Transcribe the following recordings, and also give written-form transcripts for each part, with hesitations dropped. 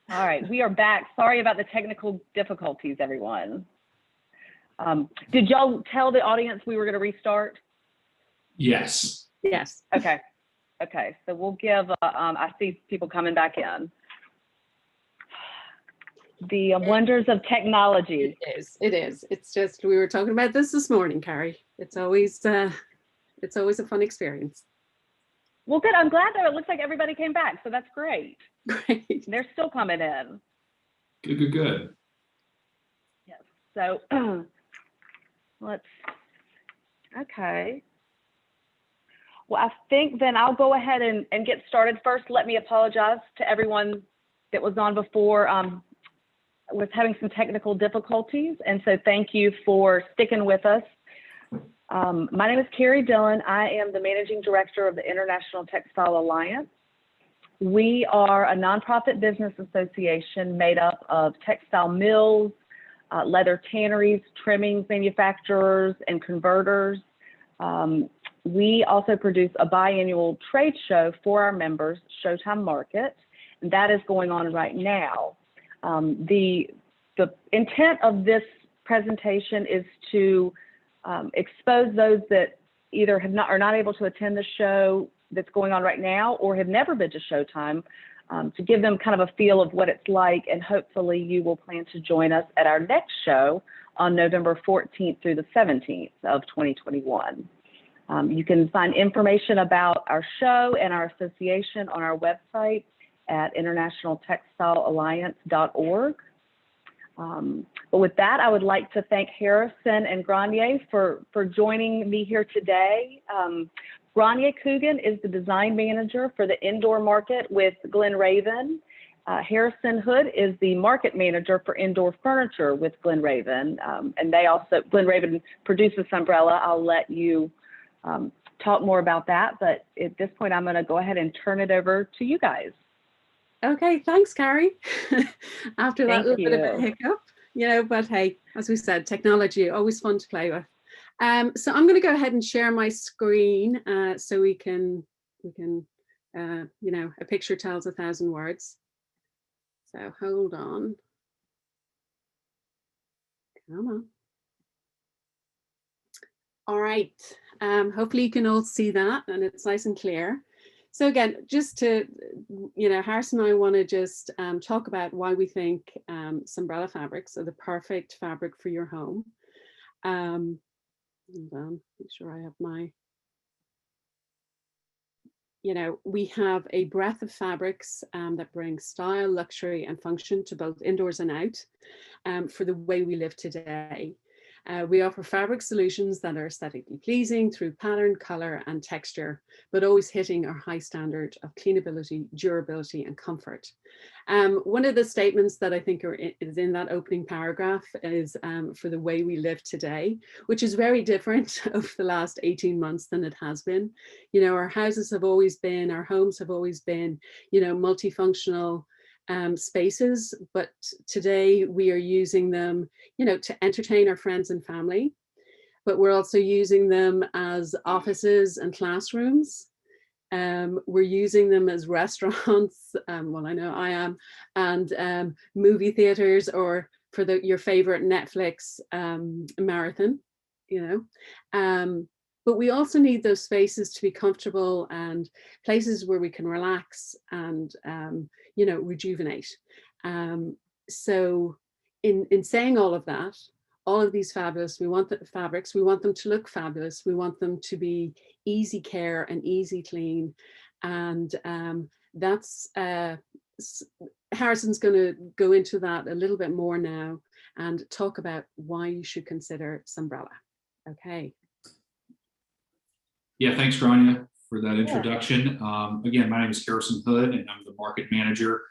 All right, we are back. Sorry about the technical difficulties, everyone. Did y'all tell the audience we were going to restart? Yes. Yes. Okay. Okay, so we'll give, I see people coming back in. The wonders of technology. It is. It's just, we were talking about this morning, Carrie. It's always a fun experience. Well, good. I'm glad though. It looks like everybody came back, so that's great. Great. They're still coming in. Good. Yes. So okay. Well, I think then I'll go ahead and get started first. Let me apologize to everyone that was on before. Was having some technical difficulties, and so thank you for sticking with us. My name is Carrie Dillon. I am the Managing Director of the International Textile Alliance. We are a nonprofit business association made up of textile mills, leather tanneries, trimmings manufacturers, and converters. We also produce a biannual trade show for our members, Showtime Market, and that is going on right now. The intent of this presentation is to expose those that either are not able to attend the show that's going on right now or have never been to Showtime, to give them kind of a feel of what it's like, and hopefully you will plan to join us at our next show on November 14th through the 17th of 2021. You can find information about our show and our association on our website at internationaltextilealliance.org. But with that, I would like to thank Harrison and Granier for joining me here today. Granier Coogan is the design manager for the indoor market with Glen Raven. Harrison Hood is the market manager for indoor furniture with Glen Raven. And Glen Raven produces Sunbrella. I'll let you talk more about that. But at this point, I'm going to go ahead and turn it over to you guys. Okay, thanks, Carrie. After that little Thank bit of a hiccup, but hey, as we said, technology, always fun to play with. So I'm going to go ahead and share my screen so we can, a picture tells 1,000 words. So hold on. Come on. All right, hopefully you can all see that and it's nice and clear. So again, just to, Harrison and I want to just talk about why we think Sunbrella fabrics are the perfect fabric for your home. Hold on, make sure I have my, we have a breadth of fabrics that bring style, luxury and function to both indoors and out for the way we live today. We offer fabric solutions that are aesthetically pleasing through pattern, color and texture, but always hitting our high standard of cleanability, durability and comfort. One of the statements that I think is in that opening paragraph is for the way we live today, which is very different over the last 18 months than it has been. Our houses have always been, our homes have always been, multifunctional spaces, but today we are using them, to entertain our friends and family, but we're also using them as offices and classrooms. We're using them as restaurants, well, I know I am, and movie theaters, or for your favorite Netflix marathon, but we also need those spaces to be comfortable and places where we can relax and, rejuvenate. So in saying all of that, all of these fabulous, we want the fabrics, we want them to look fabulous. We want them to be easy care and easy clean. And that's, Harrison's going to go into that a little bit more now and talk about why you should consider Sunbrella. Okay. Yeah, thanks, Grania, for that introduction. Again, my name is Harrison Hood, and I'm the market manager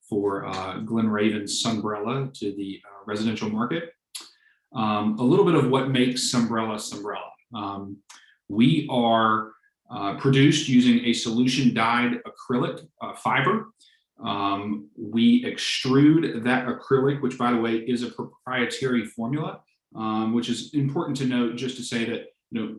for Glen Raven's Sunbrella to the residential market. A little bit of what makes Sunbrella Sunbrella. We are produced using a solution dyed acrylic fiber. We extrude that acrylic, which by the way is a proprietary formula, which is important to note, just to say that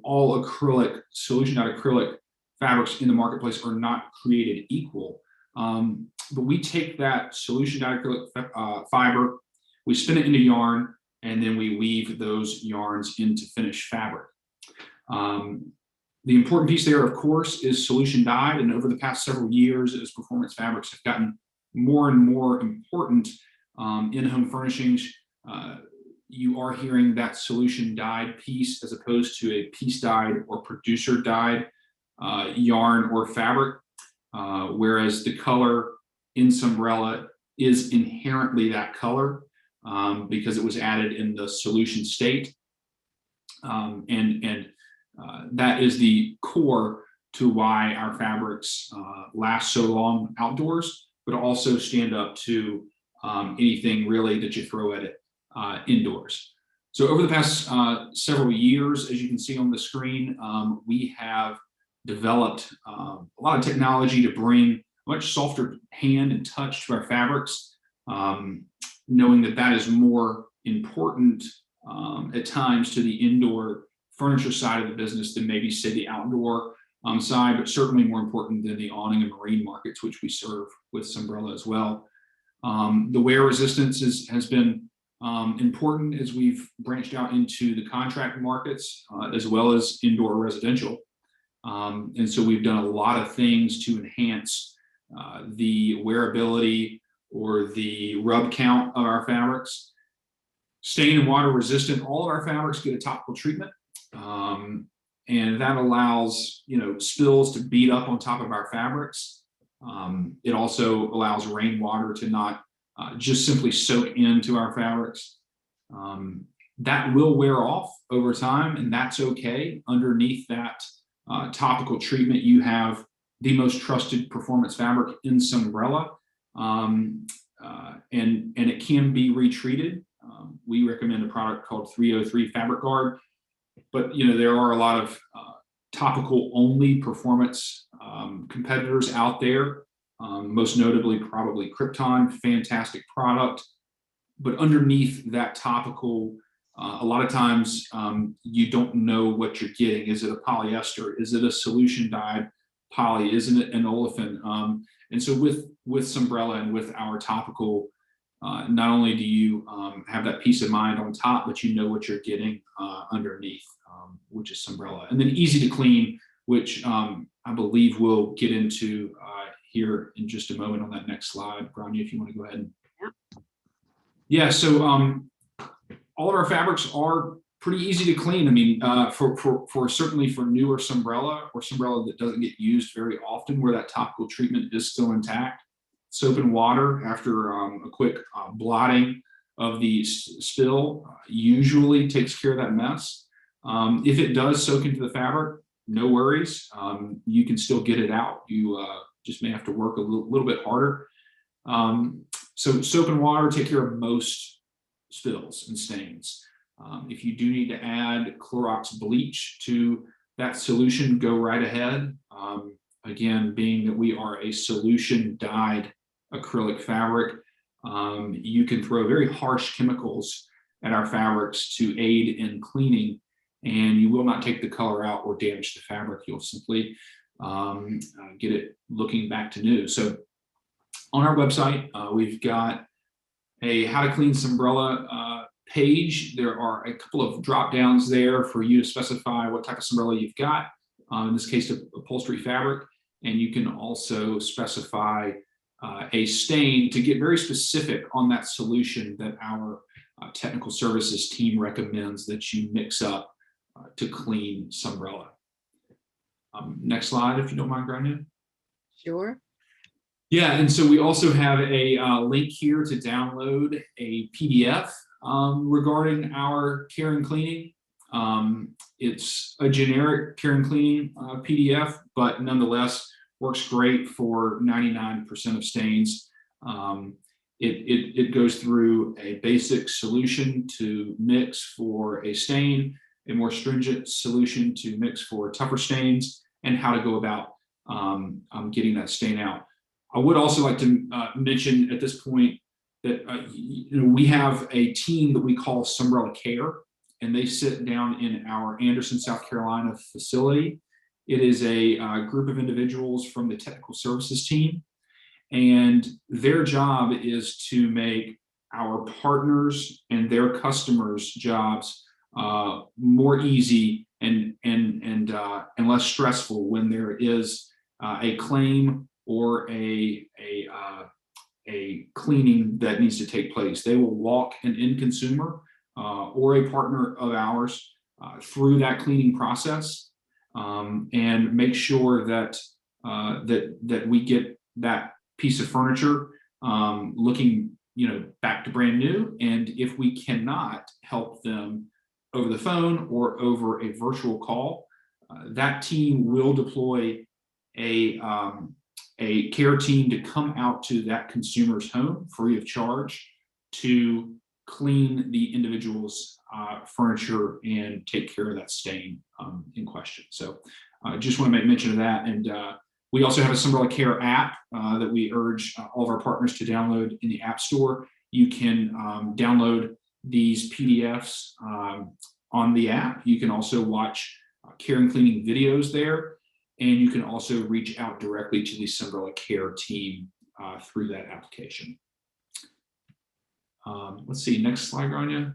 all acrylic, solution dyed acrylic fabrics in the marketplace are not created equal. But we take that solution dyed acrylic fiber, we spin it into yarn, and then we weave those yarns into finished fabric. The important piece there, of course, is solution dyed. And over the past several years, as performance fabrics have gotten more and more important in home furnishings, you are hearing that solution dyed piece as opposed to a piece dyed or producer dyed yarn or fabric, whereas the color in Sunbrella is inherently that color because it was added in the solution state. That is the core to why our fabrics last so long outdoors, but also stand up to anything really that you throw at it indoors. So over the past several years, as you can see on the screen, we have developed a lot of technology to bring much softer hand and touch to our fabrics, knowing that that is more important at times to the indoor furniture side of the business than maybe say the outdoor side, but certainly more important than the awning and marine markets, which we serve with Sunbrella as well. The wear resistance has been important as we've branched out into the contract markets as well as indoor residential. And so we've done a lot of things to enhance the wearability or the rub count of our fabrics. Stain and water resistant, all of our fabrics get a topical treatment. And that allows, spills to beat up on top of our fabrics. It also allows rainwater to not just simply soak into our fabrics. That will wear off over time, and that's okay. Underneath that topical treatment, you have the most trusted performance fabric in Sunbrella, and it can be retreated. We recommend a product called 303 Fabric Guard, but there are a lot of topical only performance competitors out there. Most notably, probably Krypton, fantastic product. But underneath that topical, a lot of times you don't know what you're getting. Is it a polyester? Is it a solution dyed poly? Isn't it an olefin? And so with Sunbrella and with our topical, not only do you have that peace of mind on top, but you know what you're getting underneath, which is Sunbrella. And then easy to clean, which I believe we'll get into here in just a moment on that next slide. Grania, if you want to go ahead. Yeah, so all of our fabrics are pretty easy to clean. I mean, for certainly for newer Sunbrella or Sunbrella that doesn't get used very often, where that topical treatment is still intact, soap and water after a quick blotting of the spill usually takes care of that mess. If it does soak into the fabric, no worries. You can still get it out. You just may have to work a little bit harder. So soap and water take care of most spills and stains. If you do need to add Clorox bleach to that solution, go right ahead. Again, being that we are a solution dyed acrylic fabric, you can throw very harsh chemicals at our fabrics to aid in cleaning, and you will not take the color out or damage the fabric. You'll simply get it looking back to new. So on our website, we've got a how to clean Sunbrella page. There are a couple of drop downs there for you to specify what type of Sunbrella you've got, in this case, upholstery fabric. And you can also specify a stain to get very specific on that solution that our technical services team recommends that you mix up to clean Sunbrella. Next slide, if you don't mind, Grania. Sure. Yeah, and so we also have a link here to download a PDF regarding our care and cleaning. It's a generic care and cleaning PDF, but nonetheless works great for 99% of stains. It goes through a basic solution to mix for a stain, a more stringent solution to mix for tougher stains, and how to go about getting that stain out. I would also like to mention at this point that we have a team that we call Sunbrella Care, and they sit down in our Anderson, South Carolina facility. It is a group of individuals from the technical services team, And their job is to make our partners and their customers' jobs more easy and less stressful when there is a claim or a cleaning that needs to take place. They will walk an end consumer or a partner of ours through that cleaning process and make sure that that we get that piece of furniture looking, back to brand new. And if we cannot help them over the phone or over a virtual call, that team will deploy a care team to come out to that consumer's home free of charge to clean the individual's furniture and take care of that stain in question. So I just want to make mention of that. And we also have a Sunbrella Care app that we urge all of our partners to download in the App Store. You can download these PDFs on the app. You can also watch care and cleaning videos there. And you can also reach out directly to the Sunbrella Care team through that application. Let's see, next slide, Grania.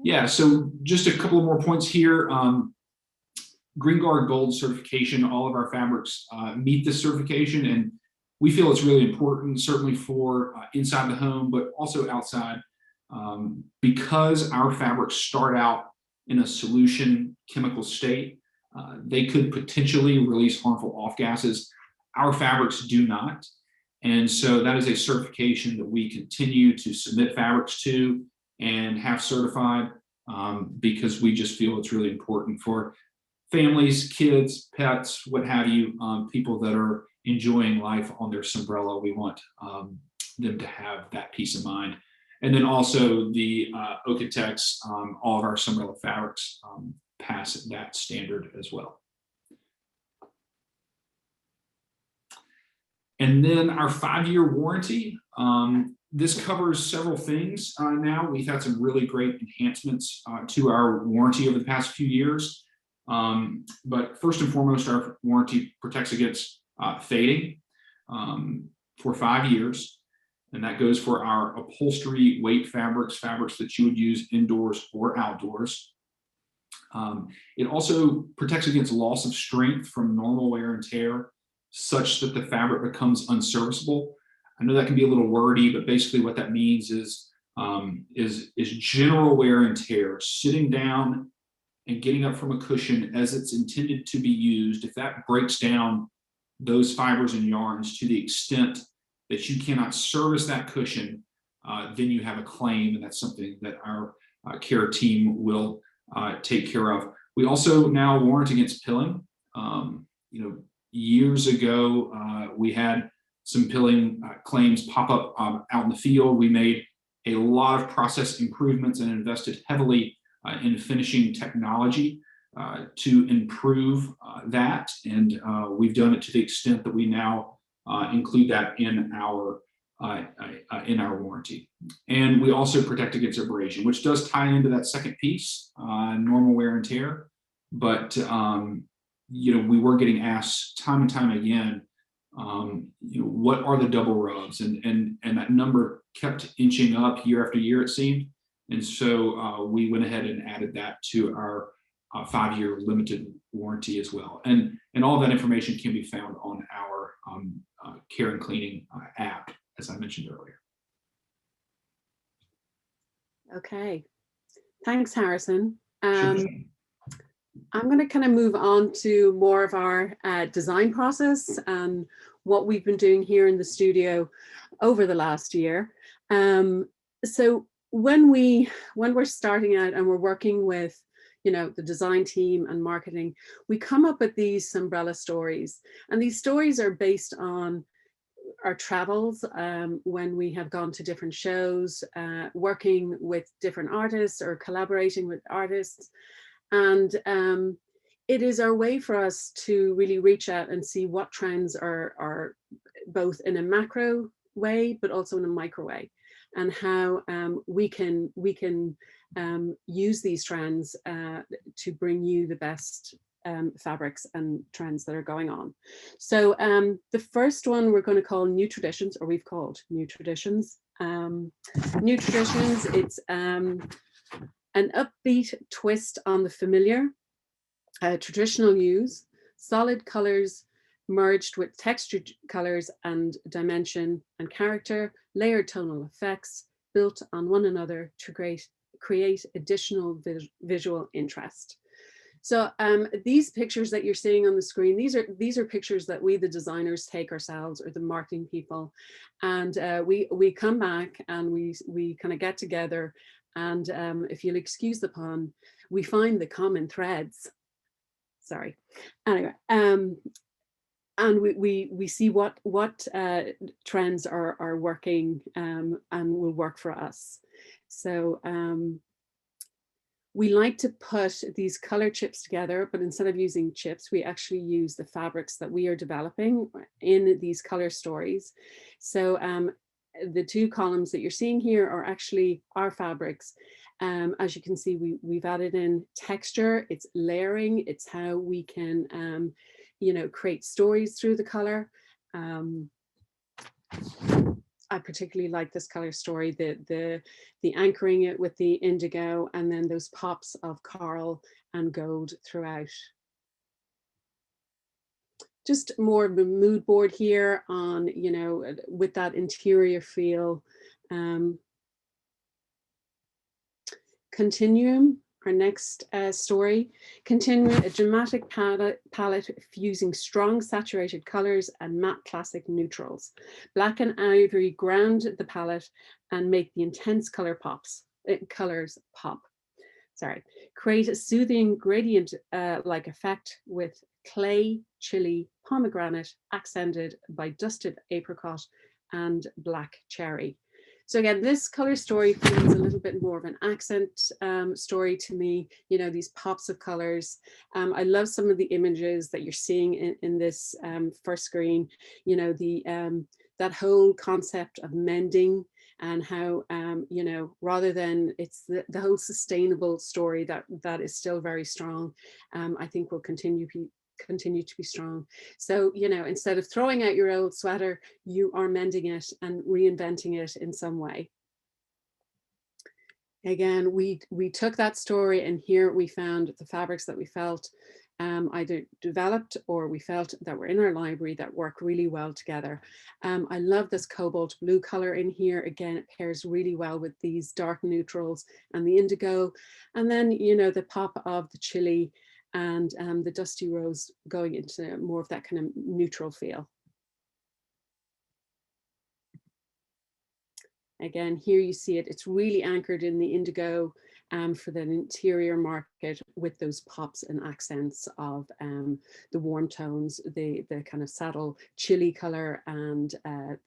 Yeah, so just a couple of more points here. Green Guard Gold certification, all of our fabrics meet this certification, and we feel it's really important, certainly for inside the home, but also outside, because our fabrics start out in a solution chemical state. They could potentially release harmful off gases. Our fabrics do not. And so that is a certification that we continue to submit fabrics to and have certified because we just feel it's really important for families, kids, pets, what have you, people that are enjoying life on their Sunbrella. We want them to have that peace of mind. And then also the Okotex, all of our Sunbrella fabrics pass that standard as well. And then our 5-year warranty. This covers several things now. We've had some really great enhancements to our warranty over the past few years. But first and foremost, our warranty protects against fading for 5 years. And that goes for our upholstery weight fabrics that you would use indoors or outdoors. It also protects against loss of strength from normal wear and tear, such that the fabric becomes unserviceable. I know that can be a little wordy, but basically what that means is general wear and tear, sitting down and getting up from a cushion as it's intended to be used. If that breaks down those fibers and yarns to the extent that you cannot service that cushion, then you have a claim, and that's something that our care team will take care of. We also now warrant against pilling. Years ago, we had some pilling claims pop up out in the field. We made a lot of process improvements and invested heavily in finishing technology to improve that. And we've done it to the extent that we now include that in our warranty. And we also protect against abrasion, which does tie into that second piece, normal wear and tear. But we were getting asked time and time again, what are the double rubs? And that number kept inching up year after year, it seemed. And so we went ahead and added that to our 5-year limited warranty as well. And all of that information can be found on our care and cleaning app, as I mentioned earlier. Okay, thanks, Harrison. Sure. I'm going to kind of move on to more of our design process and what we've been doing here in the studio over the last year. So when we're starting out and we're working with the design team and marketing, we come up with these Sunbrella stories, and these stories are based on our travels, when we have gone to different shows, working with different artists or collaborating with artists. And it is our way for us to really reach out and see what trends are both in a macro way, but also in a micro way, and how we can use these trends to bring you the best fabrics and trends that are going on. So the first one we're going to call New Traditions, or we've called New Traditions. New Traditions, it's an upbeat twist on the familiar, traditional hues, solid colors merged with textured colors and dimension and character, layered tonal effects built on one another to create additional visual interest. So these pictures that you're seeing on the screen, these are pictures that we, the designers, take ourselves, or the marketing people, and we come back and we kind of get together, and if you'll excuse the pun, we find the common threads. Sorry. Anyway, and we see what trends are working and will work for us. So we like to put these color chips together, but instead of using chips, we actually use the fabrics that we are developing in these color stories. So the two columns that you're seeing here are actually our fabrics. As you can see, we've added in texture, it's layering, it's how we can, you know, create stories through the color. I particularly like this color story, the anchoring it with the indigo, and then those pops of coral and gold throughout. Just more of a mood board here on, you know, with that interior feel. Continuum, our next story. Continuum, a dramatic palette fusing strong saturated colors and matte classic neutrals. Black and ivory ground the palette and make the intense colors pop. Sorry. Create a soothing gradient like effect with clay, chili, pomegranate, accented by dusted apricot and black cherry. So again, this color story feels a little bit more of an accent story to me, you know, these pops of colors. I love some of the images that you're seeing in this first screen, you know, that whole concept of mending and how, you know, rather than it's the whole sustainable story that is still very strong, I think will continue to be strong. So, you know, instead of throwing out your old sweater, you are mending it and reinventing it in some way. Again, we took that story, and here we found the fabrics that we felt either developed or we felt that were in our library that work really well together. I love this cobalt blue color in here. Again, it pairs really well with these dark neutrals and the indigo. And then, you know, the pop of the chili and the dusty rose going into more of that kind of neutral feel. Again, here you see it, it's really anchored in the indigo for the interior market with those pops and accents of the warm tones, the kind of subtle chili color and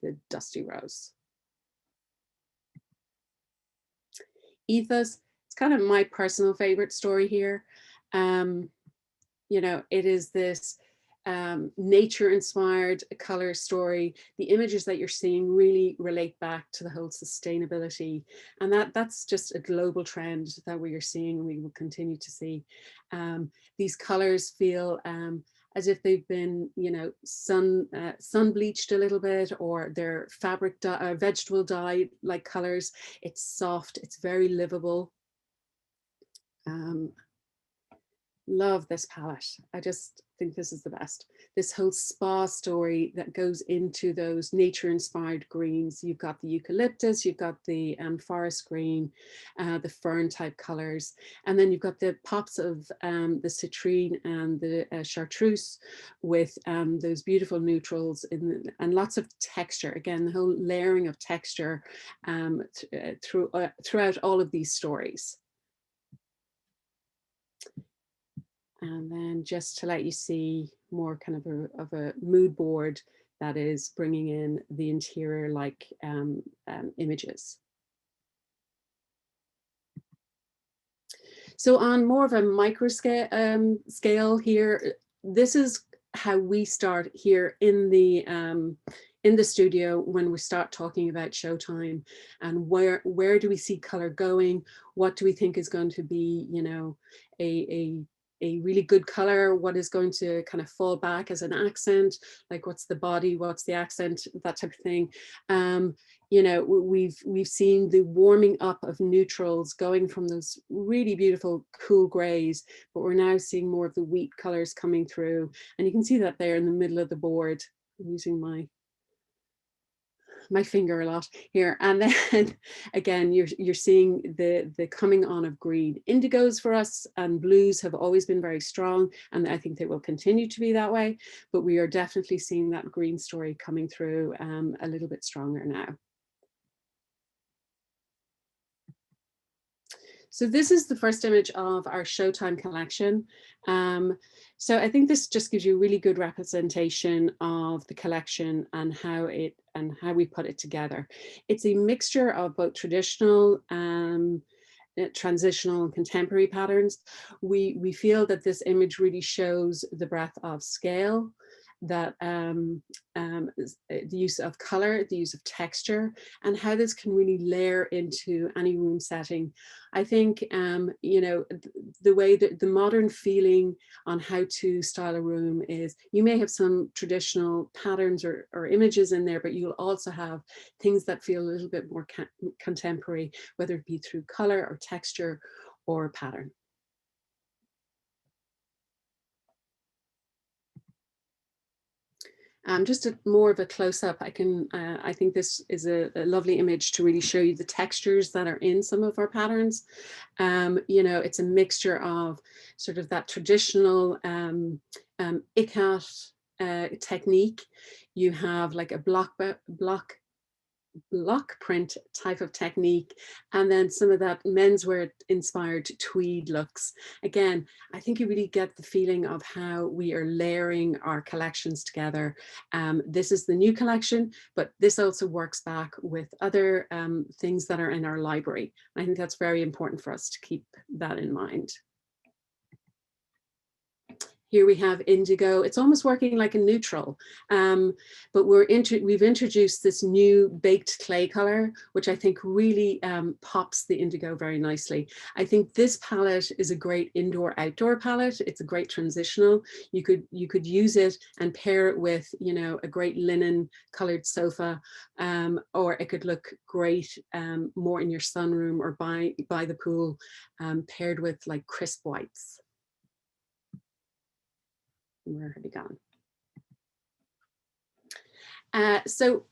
the dusty rose. Ethos, it's kind of my personal favorite story here. You know, it is this nature inspired color story. The images that you're seeing really relate back to the whole sustainability, and that's just a global trend that we are seeing and we will continue to see. These colors feel as if they've been, you know, sun bleached a little bit, or they're fabric vegetable dye like colors. It's soft, it's very livable. Love this palette. I just think this is the best. This whole spa story that goes into those nature inspired greens. You've got the eucalyptus, you've got the forest green, the fern type colors, and then you've got the pops of the citrine and the chartreuse with those beautiful neutrals and lots of texture. Again, the whole layering of texture throughout all of these stories. And then just to let you see more kind of a mood board that is bringing in the interior like images. So on more of a micro scale here, this is how we start here in the studio when we start talking about showtime, and where do we see color going? What do we think is going to be, you know, a a really good color, what is going to kind of fall back as an accent, like what's the body, what's the accent, that type of thing. You know, we've seen the warming up of neutrals going from those really beautiful cool grays, but we're now seeing more of the wheat colors coming through. And you can see that there in the middle of the board. I'm using my finger a lot here. And then again, you're seeing the coming on of green. Indigos for us and blues have always been very strong, and I think they will continue to be that way, but we are definitely seeing that green story coming through a little bit stronger now. So this is the first image of our Showtime collection. So I think this just gives you a really good representation of the collection and how we put it together. It's a mixture of both traditional, transitional and contemporary patterns. We feel that this image really shows the breadth of scale, that the use of color, the use of texture, and how this can really layer into any room setting. I think, you know, the way that the modern feeling on how to style a room is, you may have some traditional patterns or images in there, but you'll also have things that feel a little bit more contemporary, whether it be through color or texture or pattern. Just more of a close-up, I think this is a lovely image to really show you the textures that are in some of our patterns. You know, it's a mixture of sort of that traditional ikat technique. You have like a block print type of technique, and then some of that menswear inspired tweed looks. Again, I think you really get the feeling of how we are layering our collections together. This is the new collection, but this also works back with other things that are in our library. I think that's very important for us to keep that in mind. Here we have indigo. It's almost working like a neutral, but we've introduced this new baked clay color, which I think really pops the indigo very nicely. I think this palette is a great indoor-outdoor palette. It's a great transitional. You could use it and pair it with, you know, a great linen colored sofa, or it could look great more in your sunroom or by the pool, paired with like crisp whites. Where have you gone? So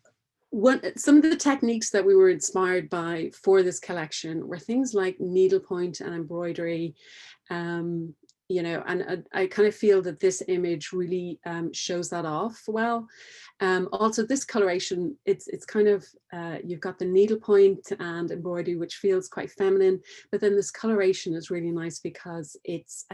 some of the techniques that we were inspired by for this collection were things like needlepoint and embroidery, you know, and I kind of feel that this image really shows that off well. Also this coloration, it's kind of, you've got the needlepoint and embroidery, which feels quite feminine, but then this coloration is really nice because it's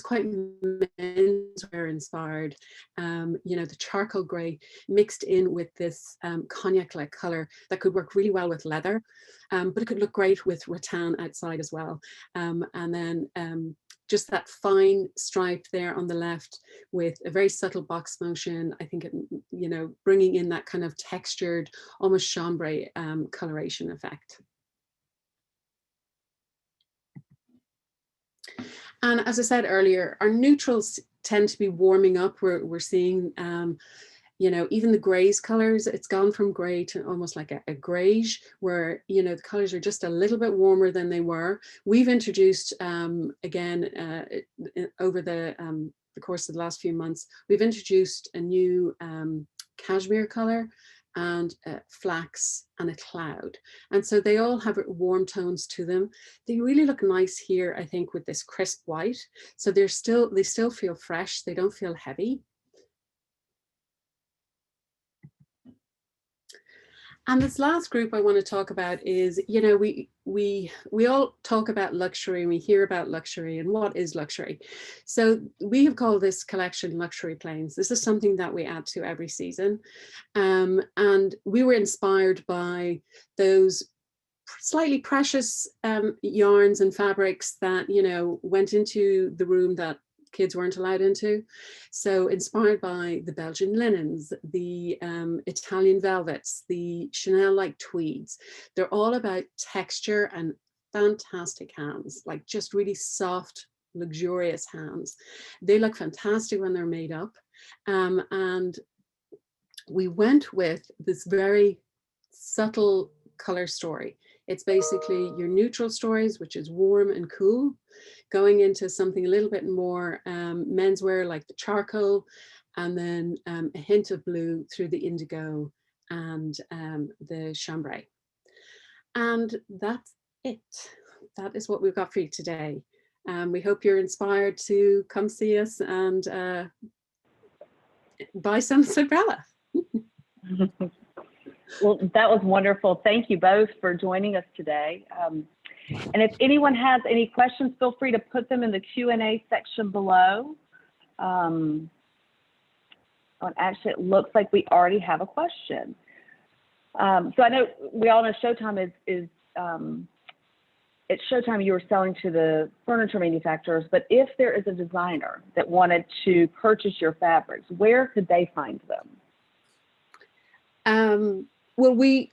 quite menswear inspired. You know, the charcoal gray mixed in with this cognac-like color that could work really well with leather, but it could look great with rattan outside as well. And then just that fine stripe there on the left with a very subtle box motion. I think, you know, bringing in that kind of textured, almost chambray coloration effect. And as I said earlier, our neutrals tend to be warming up. We're seeing, you know, even the grays colors, it's gone from gray to almost like a grayish, where, you know, the colors are just a little bit warmer than they were. We've introduced, again, over the course of the last few months, we've introduced a new cashmere color and flax and a cloud. And so they all have warm tones to them. They really look nice here, I think, with this crisp white. So they still feel fresh. They don't feel heavy. And this last group I want to talk about is, you know, we all talk about luxury and we hear about luxury and what is luxury. So we have called this collection Luxury Plains. This is something that we add to every season. And we were inspired by those slightly precious yarns and fabrics that, you know, went into the room that kids weren't allowed into. So inspired by the Belgian linens, the Italian velvets, the Chanel-like tweeds. They're all about texture and fantastic hands, like just really soft, luxurious hands. They look fantastic when they're made up. And we went with this very subtle color story. It's basically your neutral stories, which is warm and cool, going into something a little bit more menswear like the charcoal, and then a hint of blue through the indigo and the chambray. And that's it. That is what we've got for you today. We hope you're inspired to come see us and buy some Sunbrella. Well, that was wonderful. Thank you both for joining us today. And if anyone has any questions, feel free to put them in the Q&A section below. And actually, it looks like we already have a question. So I know we all know Showtime is at Showtime you were selling to the furniture manufacturers, but if there is a designer that wanted to purchase your fabrics, where could they find them? Well, we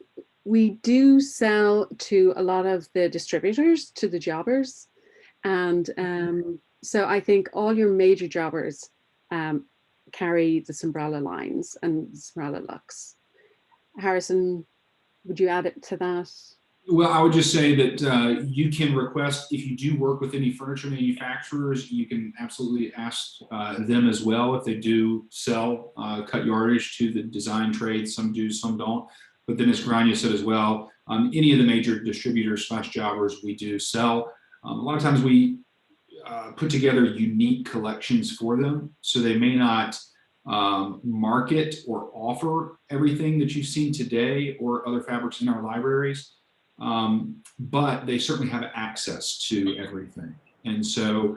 do sell to a lot of the distributors, to the jobbers. And so I think all your major jobbers carry the Sunbrella lines and Sunbrella looks. Harrison, would you add it to that? Well, I would just say that you can request, if you do work with any furniture manufacturers, you can absolutely ask them as well if they do sell cut yardage to the design trade. Some do, some don't. But then as Grania said as well, any of the major distributors / jobbers we do sell. A lot of times we put together unique collections for them. So they may not market or offer everything that you've seen today or other fabrics in our libraries. But they certainly have access to everything. And so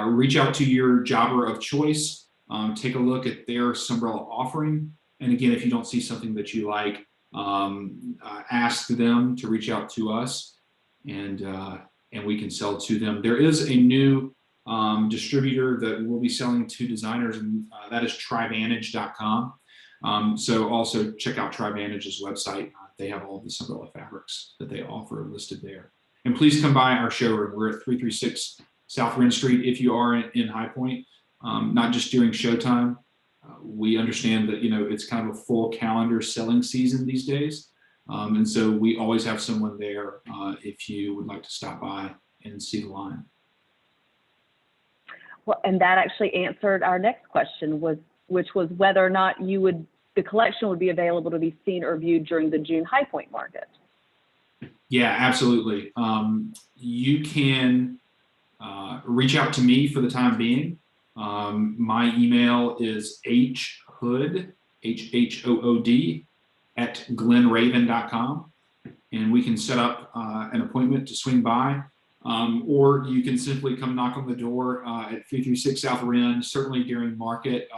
reach out to your jobber of choice, take a look at their Sunbrella offering. And again, if you don't see something that you like, ask them to reach out to us and we can sell to them. There is a new distributor that will be selling to designers, and that is trivantage.com. So also check out Trivantage's website. They have all the Sunbrella fabrics that they offer listed there. And please come by our showroom. We're at 336 South Wren Street if you are in High Point, not just during showtime. We understand that, you know, it's kind of a full calendar selling season these days. And so we always have someone there if you would like to stop by and see the line. Well, and that actually answered our next question, which was whether or not the collection would be available to be seen or viewed during the June High Point market. Yeah, absolutely. You can reach out to me for the time being. My email is hhood, HHOOD, at glenraven.com. And we can set up an appointment to swing by. Or you can simply come knock on the door at 336 South Wren, certainly during market.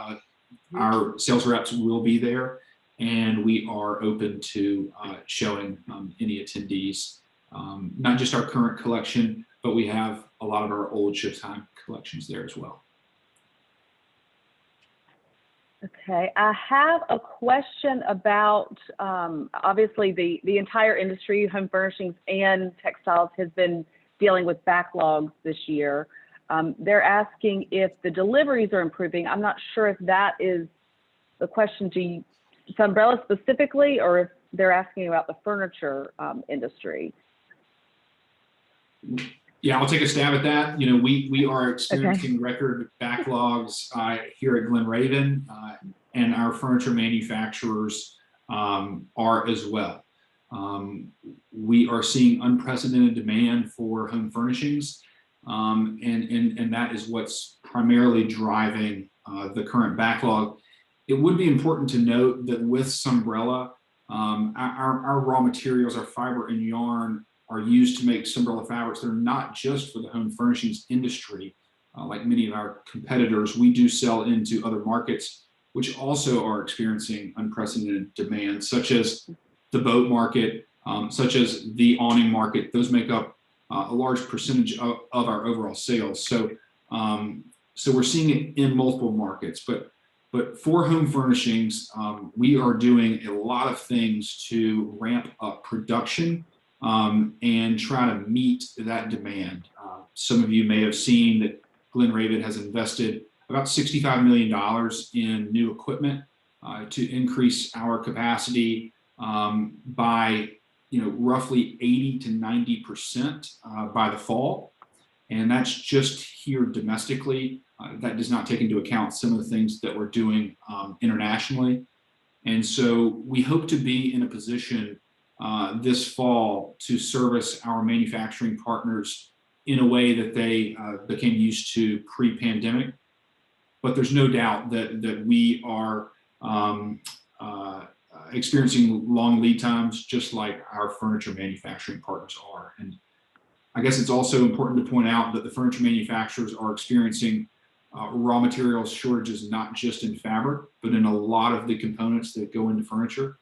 Our sales reps will be there, and we are open to showing any attendees, not just our current collection, but we have a lot of our old Showtime collections there as well. Okay, I have a question about, obviously the entire industry, home furnishings and textiles, has been dealing with backlogs this year. They're asking if the deliveries are improving. I'm not sure if that is the question to Sunbrella specifically, or if they're asking about the furniture industry. Yeah, I'll take a stab at that. You know, we are experiencing record backlogs here at Glen Raven, and our furniture manufacturers are as well. We are seeing unprecedented demand for home furnishings, and that is what's primarily driving the current backlog. It would be important to note that with Sunbrella, our raw materials, our fiber and yarn, are used to make Sunbrella fabrics that are not just for the home furnishings industry. Like many of our competitors, we do sell into other markets, which also are experiencing unprecedented demand, such as the boat market, such as the awning market. Those make up a large percentage of our overall sales. So, so we're seeing it in multiple markets, but for home furnishings, we are doing a lot of things to ramp up production and try to meet that demand. Some of you may have seen that Glen Raven has invested about $65 million in new equipment to increase our capacity by roughly 80 to 90% by the fall. And that's just here domestically. That does not take into account some of the things that we're doing internationally. And so we hope to be in a position this fall to service our manufacturing partners in a way that they became used to pre-pandemic. But there's no doubt that we are experiencing long lead times, just like our furniture manufacturing partners are. And I guess it's also important to point out that the furniture manufacturers are experiencing raw materials shortages, not just in fabric, but in a lot of the components that go into furniture.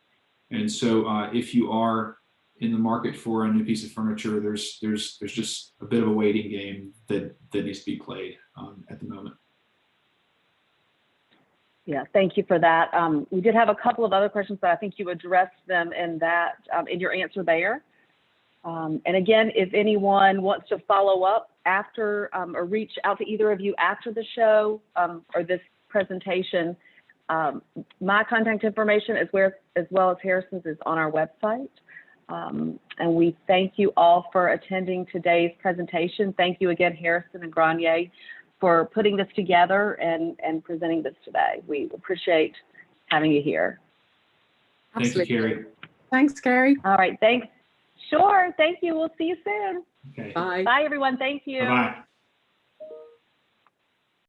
And so if you are in the market for a new piece of furniture, there's just a bit of a waiting game that needs to be played at the moment. Yeah, thank you for that. We did have a couple of other questions, but I think you addressed them in that in your answer there. And again, if anyone wants to follow up after or reach out to either of you after the show or this presentation, my contact information as well as Harrison's is on our website. And we thank you all for attending today's presentation. Thank you again, Harrison and Granier, for putting this together and presenting this today. We appreciate having you here. Absolutely. Thank you, Carrie. Thanks, Carrie. All right, thanks. Sure, thank you. We'll see you soon. Okay. Bye. Bye, everyone. Thank you. Bye-bye.